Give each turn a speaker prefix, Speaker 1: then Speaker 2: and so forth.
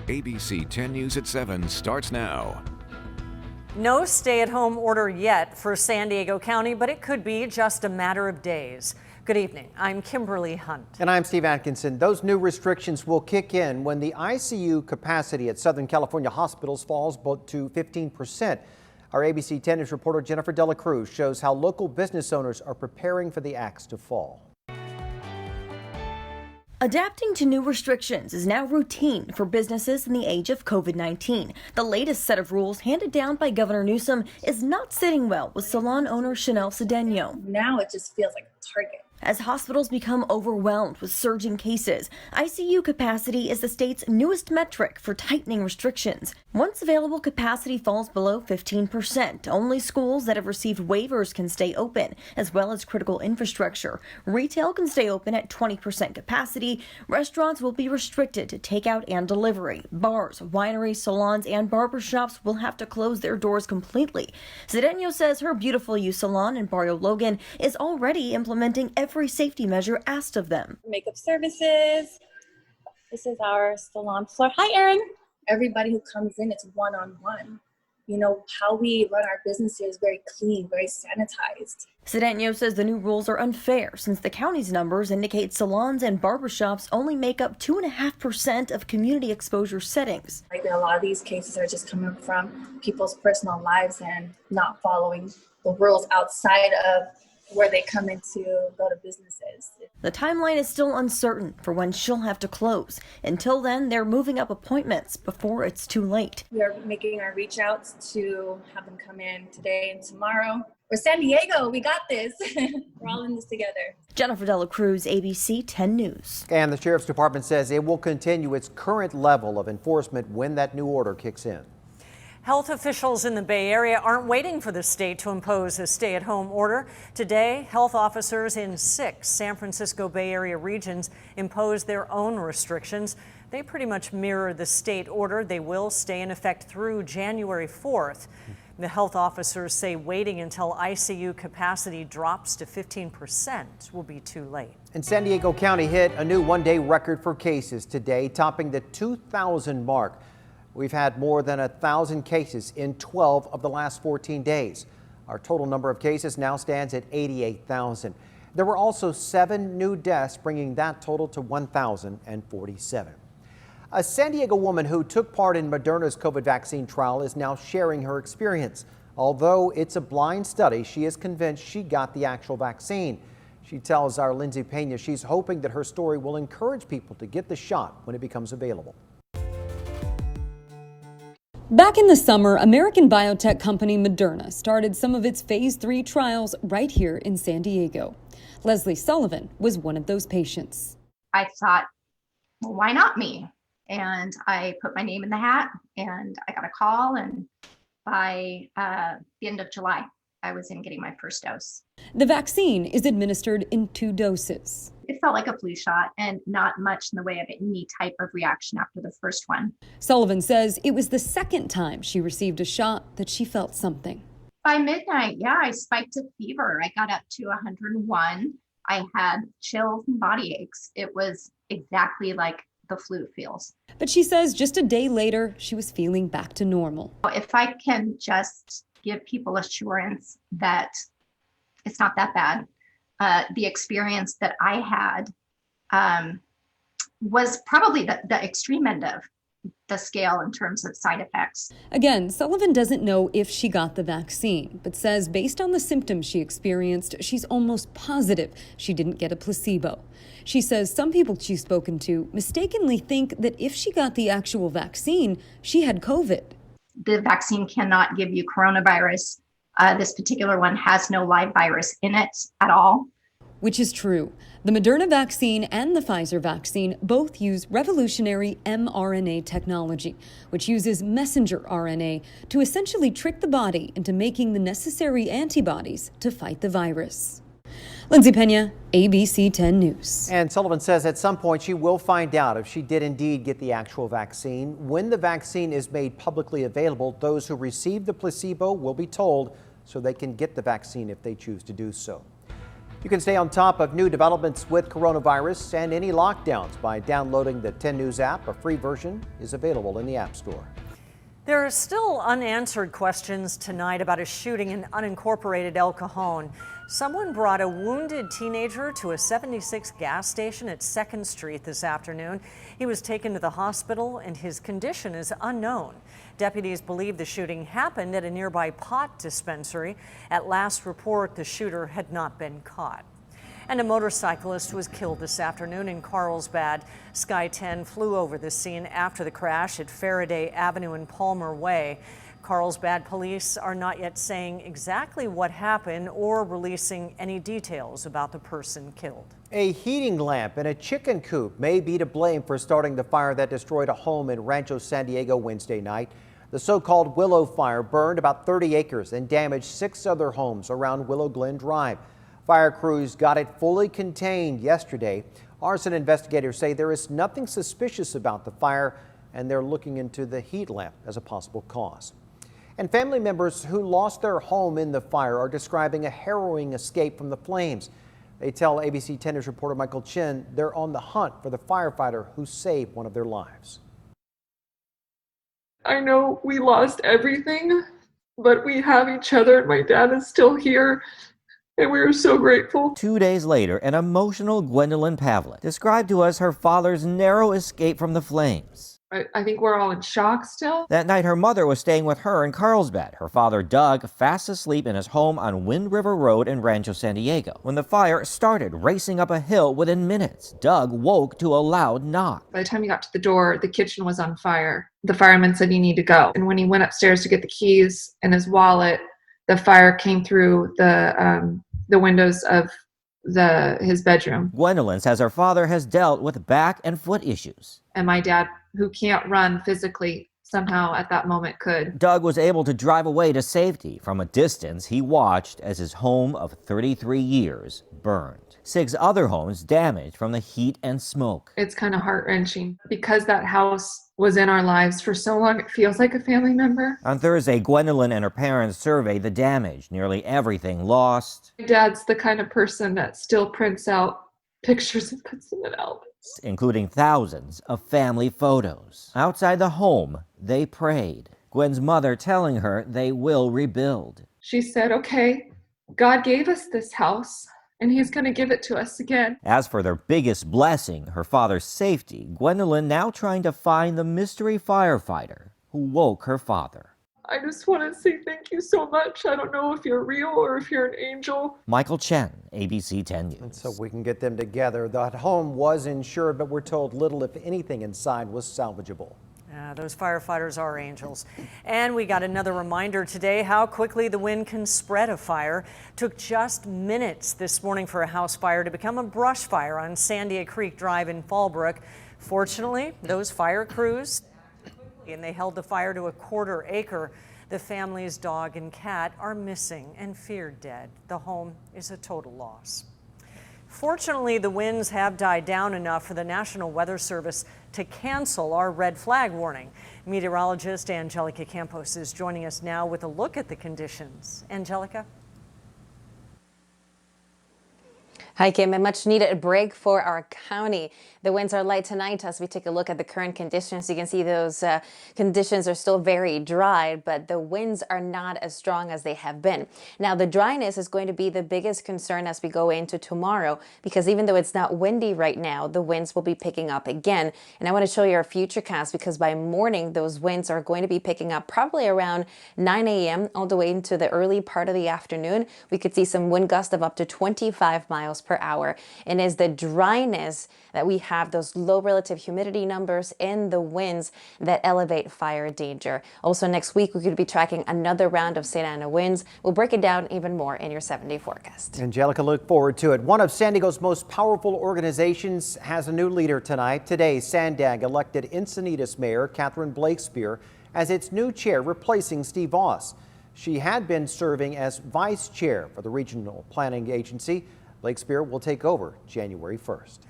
Speaker 1: ABC 10 News at 7 starts now.
Speaker 2: No stay-at-home order yet for San Diego County, but it could be just a matter of days. Good evening. I'm Kimberly Hunt.
Speaker 3: And I'm Steve Atkinson. Those new restrictions will kick in when the ICU capacity at Southern California hospitals falls to 15%. Our ABC 10 News reporter Jennifer Dela Cruz shows how local business owners are preparing for the axe to fall.
Speaker 4: Adapting to new restrictions is now routine for businesses in the age of COVID-19. The latest set of rules handed down by Governor Newsom is not sitting well with salon owner Chanel Cedeno.
Speaker 5: Now it just feels like a target.
Speaker 4: As hospitals become overwhelmed with surging cases, ICU capacity is the state's newest metric for tightening restrictions. Once available capacity falls below 15%, only schools that have received waivers can stay open, as well as critical infrastructure. Retail can stay open at 20% capacity. Restaurants will be restricted to takeout and delivery. Bars, wineries, salons, and barbershops will have to close their doors completely. Cedeno says her Beautiful You salon in Barrio Logan is already implementing every safety measure asked of them.
Speaker 5: Makeup services. This is our salon floor. Hi, Erin. Everybody who comes in, it's one-on-one. You know, how we run our business is very clean, very sanitized.
Speaker 4: Cedeno says the new rules are unfair since the county's numbers indicate salons and barbershops only make up 2.5% of community exposure settings.
Speaker 5: Like a lot of these cases are just coming from people's personal lives and not following the rules outside of where they come in to go to businesses.
Speaker 4: The timeline is still uncertain for when she'll have to close. Until then, they're moving up appointments before it's too late.
Speaker 5: We are making our reach outs to have them come in today and tomorrow. We're San Diego, we got this. We're all in this together.
Speaker 4: Jennifer Dela Cruz, ABC 10 News.
Speaker 3: And the Sheriff's Department says it will continue its current level of enforcement when that new order kicks in.
Speaker 2: Health officials in the Bay Area aren't waiting for the state to impose a stay-at-home order. Today, health officers in 6 San Francisco Bay Area regions imposed their own restrictions. They pretty much mirror the state order. They will stay in effect through January 4th. The health officers say waiting until ICU capacity drops to 15% will be too late.
Speaker 3: And San Diego County hit a new one-day record for cases today, topping the 2,000 mark. We've had more than 1,000 cases in 12 of the last 14 days. Our total number of cases now stands at 88,000. There were also 7 new deaths, bringing that total to 1,047. A San Diego woman who took part in Moderna's COVID vaccine trial is now sharing her experience. Although it's a blind study, she is convinced she got the actual vaccine. She tells our Lindsay Pena she's hoping that her story will encourage people to get the shot when it becomes available.
Speaker 6: Back in the summer, American biotech company Moderna started some of its phase 3 trials right here in San Diego. Leslie Sullivan was one of those patients.
Speaker 7: I thought, well, why not me? And I put my name in the hat and I got a call, and by the end of July, I was in getting my first dose.
Speaker 6: The vaccine is administered in 2 doses.
Speaker 7: It felt like a flu shot and not much in the way of any type of reaction after the first one.
Speaker 6: Sullivan says it was the second time she received a shot that she felt something.
Speaker 7: By midnight, I spiked a fever. I got up to 101. I had chills and body aches. It was exactly like the flu feels.
Speaker 6: But she says just a day later, she was feeling back to normal.
Speaker 7: If I can just give people assurance that it's not that bad. The experience that I had was probably the extreme end of the scale in terms of side effects.
Speaker 6: Again, Sullivan doesn't know if she got the vaccine, but says based on the symptoms she experienced, she's almost positive she didn't get a placebo. She says some people she's spoken to mistakenly think that if she got the actual vaccine, she had COVID.
Speaker 7: The vaccine cannot give you coronavirus. This particular one has no live virus in it at all.
Speaker 6: Which is true. The Moderna vaccine and the Pfizer vaccine both use revolutionary mRNA technology, which uses messenger RNA to essentially trick the body into making the necessary antibodies to fight the virus. Lindsay Pena, ABC 10 News.
Speaker 3: And Sullivan says at some point she will find out if she did indeed get the actual vaccine. When the vaccine is made publicly available, those who receive the placebo will be told so they can get the vaccine if they choose to do so. You can stay on top of new developments with coronavirus and any lockdowns by downloading the 10 News app. A free version is available in the App Store.
Speaker 2: There are still unanswered questions tonight about a shooting in unincorporated El Cajon. Someone brought a wounded teenager to a 76 gas station at 2nd Street this afternoon. He was taken to the hospital and his condition is unknown. Deputies believe the shooting happened at a nearby pot dispensary. At last report, the shooter had not been caught. And a motorcyclist was killed this afternoon in Carlsbad. Sky 10 flew over the scene after the crash at Faraday Avenue and Palmer Way. Carlsbad police are not yet saying exactly what happened or releasing any details about the person killed.
Speaker 3: A heating lamp in a chicken coop may be to blame for starting the fire that destroyed a home in Rancho San Diego Wednesday night. The so-called Willow Fire burned about 30 acres and damaged 6 other homes around Willow Glen Drive. Fire crews got it fully contained yesterday. Arson investigators say there is nothing suspicious about the fire and they're looking into the heat lamp as a possible cause. And family members who lost their home in the fire are describing a harrowing escape from the flames. They tell ABC 10 News reporter Michael Chen they're on the hunt for the firefighter who saved one of their lives.
Speaker 8: I know we lost everything, but we have each other and my dad is still here. And we are so grateful.
Speaker 9: 2 days later, an emotional Gwendolyn Pavlik described to us her father's narrow escape from the flames.
Speaker 8: I think we're all in shock still.
Speaker 9: That night, her mother was staying with her in Carlsbad. Her father, Doug, fast asleep in his home on Wind River Road in Rancho San Diego. When the fire started racing up a hill within minutes, Doug woke to a loud knock.
Speaker 8: By the time he got to the door, the kitchen was on fire. The fireman said, "You need to go." And when he went upstairs to get the keys and his wallet, the fire came through the windows of his bedroom.
Speaker 9: Gwendolyn says her father has dealt with back and foot issues.
Speaker 8: And my dad, who can't run physically, somehow at that moment could.
Speaker 9: Doug was able to drive away to safety. From a distance, he watched as his home of 33 years burned. 6 other homes damaged from the heat and smoke.
Speaker 8: It's kind of heart-wrenching because that house was in our lives for so long. It feels like a family member.
Speaker 9: On Thursday, Gwendolyn and her parents surveyed the damage. Nearly everything lost.
Speaker 8: My dad's the kind of person that still prints out pictures and puts them in albums,
Speaker 9: including thousands of family photos. Outside the home, they prayed. Gwen's mother telling her they will rebuild.
Speaker 8: She said, "Okay, God gave us this house, and he's going to give it to us again."
Speaker 9: As for their biggest blessing, her father's safety, Gwendolyn now trying to find the mystery firefighter who woke her father.
Speaker 8: I just want to say thank you so much. I don't know if you're real or if you're an angel.
Speaker 9: Michael Chen, ABC 10 News.
Speaker 3: And so we can get them together. That home was insured, but we're told little, if anything, inside was salvageable.
Speaker 2: Those firefighters are angels. And we got another reminder today how quickly the wind can spread a fire. Took just minutes this morning for a house fire to become a brush fire on Sandia Creek Drive in Fallbrook. Fortunately, those fire crews and they held the fire to a 1/4 acre. The family's dog and cat are missing and feared dead. The home is a total loss. Fortunately, the winds have died down enough for the National Weather Service to cancel our red flag warning. Meteorologist Angelica Campos is joining us now with a look at the conditions. Angelica?
Speaker 10: Hi, Kim. A much needed break for our county. The winds are light tonight as we take a look at the current conditions. You can see those conditions are still very dry, but the winds are not as strong as they have been. Now, the dryness is going to be the biggest concern as we go into tomorrow, because even though it's not windy right now, the winds will be picking up again. And I want to show you our futurecast because by morning, those winds are going to be picking up probably around 9 a.m. all the way into the early part of the afternoon. We could see some wind gusts of up to 25 miles per hour. And as the dryness that we have, those low relative humidity numbers and the winds that elevate fire danger. Also next week, we could be tracking another round of Santa Ana winds. We'll break it down even more in your 7-day forecast.
Speaker 3: Angelica, look forward to it. One of San Diego's most powerful organizations has a new leader tonight. Today, Sandag elected Encinitas Mayor Catherine Blakespear as its new chair, replacing Steve Voss. She had been serving as vice chair for the Regional Planning Agency. Blakespear will take over January 1st.